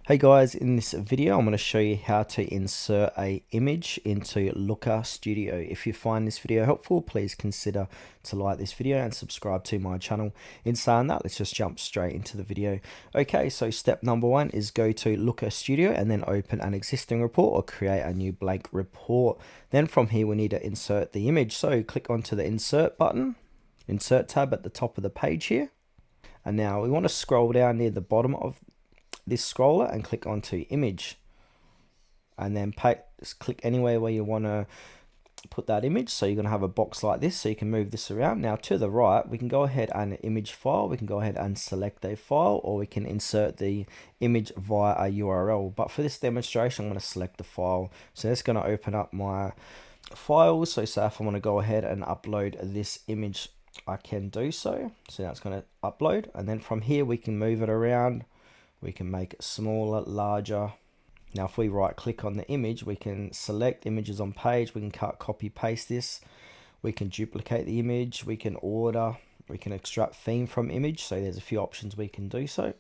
Hey guys, in this video I'm going to show you how to insert a image into Looker Studio. If you find this video helpful, please consider to like this video and subscribe to my channel. In saying that, let's just jump straight into the video. Okay, so step number one is go to Looker Studio and then open an existing report or create a new blank report. Then from here we need to insert the image. So click onto the insert button, insert tab at the top of the page here. And now we want to scroll down near the bottom of this scroller and click onto image, and then just click anywhere where you want to put that image. So you're going to have a box like this, so you can move this around. Now to the right we can go ahead and image file, we can go ahead and select a file, or we can insert the image via a URL. But for this demonstration I'm going to select the file, so it's going to open up my files. So say if I want to go ahead and upload this image, I can do so. So now it's going to upload, and then from here we can move it around. We can make it smaller, larger. Now if we right click on the image, we can select images on page, we can cut, copy, paste this, we can duplicate the image, we can order, we can extract theme from image. So there's a few options we can do so.